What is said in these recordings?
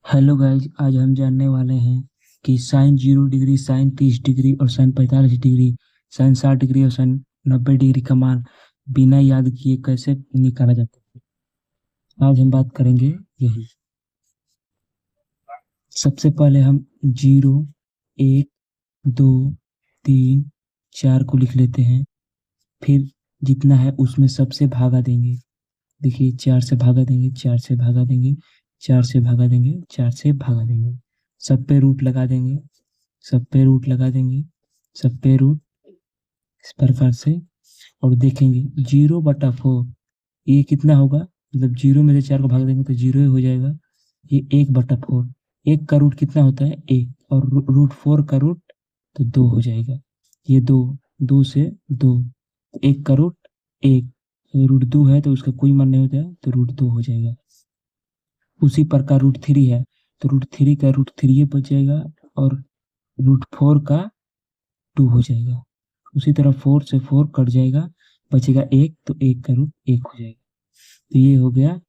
Hello guys, आज हम जानने वाले हैं कि साइन 0 डिग्री, साइन 30 डिग्री और साइन 45 डिग्री, साइन 60 डिग्री और साइन 90 डिग्री का मान बिना याद किए कैसे निकाला जाता है। आज हम बात करेंगे यही। सबसे पहले हम 0, 1, 2, 3, 4 को लिख लेते हैं। फिर जितना है उसमें सबसे भागा देंगे। देखिए, 4 से भागा देंगे, 4 से भागा देंगे, 4 से भागा देंगे, 4 से भागा देंगे। सब पे रूट लगा देंगे, सब पे रूट लगा देंगे, सब पे रूट, इस प्रकार से। और देखेंगे 0/4 ये कितना होगा। मतलब 0 में से 4 को भाग देंगे तो 0 ही हो जाएगा। ये 1/4, एक का रूट कितना होता है, 1, और √4 का रूट तो 2 हो जाएगा। ये 2, 2 से 2, एक का रूट 1, √2 है तो उसका कोई मान नहीं होता है तो √2 हो जाएगा। उसी प्रकार √3 है तो √3 का √3 बच जाएगा, और √4 का 2 हो जाएगा। उसी तरह 4 से 4 कट जाएगा, बचेगा 1, तो 1 का रूट 1 हो जाएगा। तो ये हो गया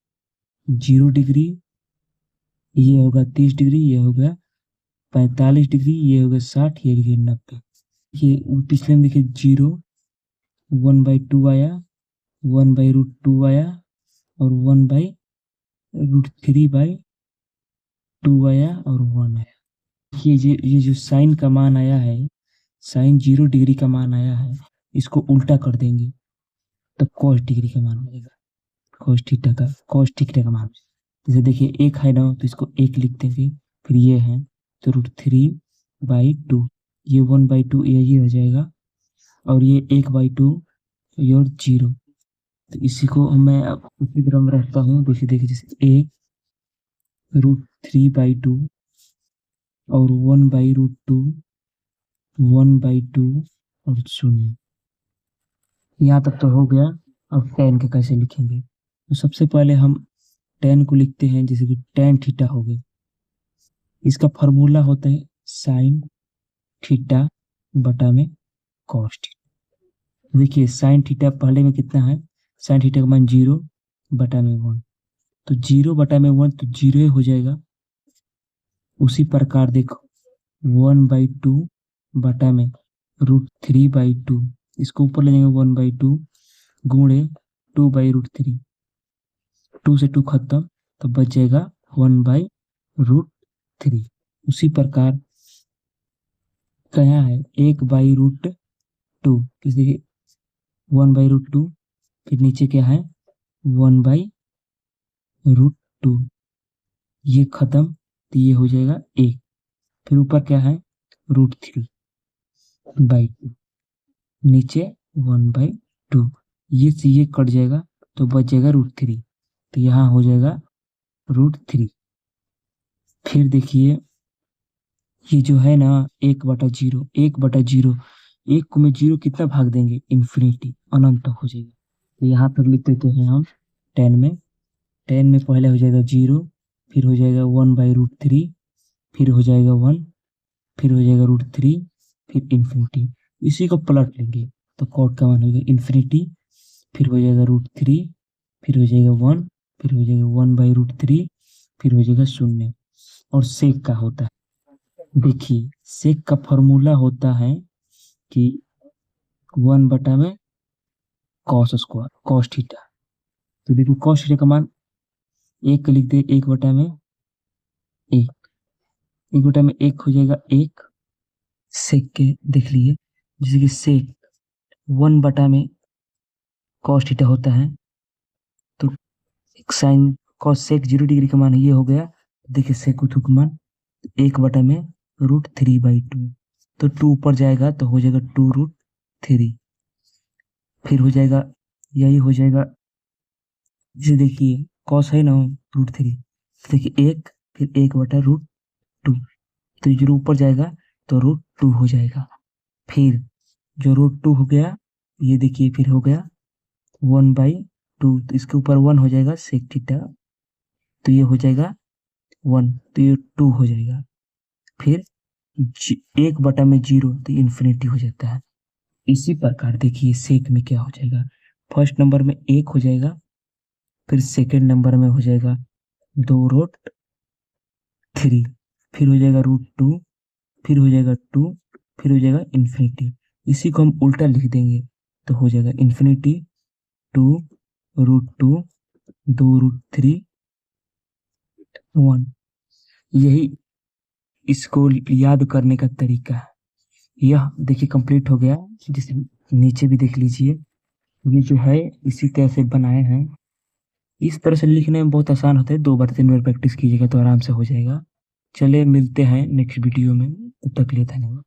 0 डिग्री, ये होगा 30 डिग्री, ये हो गया 45 डिग्री, ये हो गया 60, ये हो गया 90। ये पिछले में देखिए 0, 1/2 आया, 1/√2 आया, और 1/√3/2 आया, और 1 आया। ये जो साइन का मान आया है, साइन 0 डिग्री का मान आया है, इसको उल्टा कर देंगे तो cos डिग्री का मान हो जाएगा। cos थीटा का मान। जैसे देखिए, एक है ना तो इसको एक लिख देंगे। फिर ये है तो √3/2, ये 1/2 यही हो जाएगा, और ये 1/2 और 0। तो इसी को मैं अब उसी तरह में रखता हूँ। देखिए जैसे एक √3/2 और 1/√2, 1/2 और 0। यहाँ तक तो हो गया। अब टेन के कैसे लिखेंगे, तो सबसे पहले हम टेन को लिखते हैं जैसे कि टेन थीटा हो गया। इसका फॉर्मूला होता है साइन थीटा बटा में कॉस थीटा। देखिए साइन थीटा पहले में कितना है, साइन थीटा का मान 0/1, तो 0/1 तो 0 ही हो जाएगा। उसी प्रकार देखो 1/2 इसको ऊपर ले जाएंगे, 1/2 गुणे 2/√3, 2 से 2 खत्म, तो बच जाएगा 1/√3। उसी प्रकार क्या है, 1/√2, इस देखिए 1/√2, फिर नीचे क्या है 1/√2, ये खत्म, तो ये हो जाएगा 1। फिर ऊपर क्या है √3/2, नीचे 1/2, ये से ये कट जाएगा तो बच जाएगा √3, तो यहाँ हो जाएगा √3। फिर देखिए ये जो है ना 1/0, 1/0, एक को में 0 कितना भाग देंगे, इन्फिनिटी, अनंत तक हो जाएगा। तो यहाँ पर लिख देते हैं हम टेन में। टेन में पहले हो जाएगा 0, फिर हो जाएगा 1/√3, फिर हो जाएगा 1, फिर हो जाएगा √3, फिर इन्फिनिटी। इसी को पलट लेंगे तो कॉट का मान हो जाएगा इन्फिनिटी, फिर हो जाएगा √3, फिर हो जाएगा 1, फिर हो जाएगा 1/√3, फिर हो जाएगा 0। और सेक का होता है, देखिए सेक का फॉर्मूला होता है कि 1 बटा में कॉस स्क्वायर, कॉस थीटा। तो देखिए कॉस थीटा का मान एक का लिख दे, 1/1, 1/1 हो जाएगा 1। सेक के देख लिए, जैसे कि सेक 1 बटा में कॉस थीटा होता है, तो साइन कॉस सेक 0 डिग्री का मान ये हो गया। देखिए सेक उठू का मान 1 बटा में √3/2, तो 2 ऊपर जाएगा तो हो जाएगा 2√3। फिर हो जाएगा, यही हो जाएगा, जैसे देखिए कॉस है ना √3, देखिए एक, फिर 1/√2, तो 0 ऊपर जाएगा तो √2 हो जाएगा। फिर जो √2 हो गया, ये देखिए फिर हो गया 1/2, तो इसके ऊपर 1 हो जाएगा सेक थीटा, तो ये हो जाएगा 1, तो ये 2 हो जाएगा। फिर 1/0 तो इन्फिनिटी हो जाता है। इसी प्रकार देखिए सेक में क्या हो जाएगा, फर्स्ट नंबर में 1 हो जाएगा, फिर सेकंड नंबर में हो जाएगा 2√2, 3, फिर हो जाएगा √2, फिर हो जाएगा 2, फिर हो जाएगा इन्फिनिटी। इसी को हम उल्टा लिख देंगे तो हो जाएगा इन्फिनिटी 2 √2 2 √3 1। यही इसको याद करने का तरीका है। यह देखिए कंप्लीट हो गया। जिस नीचे भी देख लीजिए, ये जो है इसी तरह से बनाए हैं। इस तरह से लिखने में बहुत आसान होता है, 2 बार 3 बार प्रैक्टिस कीजिएगा तो आराम से हो जाएगा। चलिए मिलते हैं नेक्स्ट वीडियो में, तब तक के लिए धन्यवाद।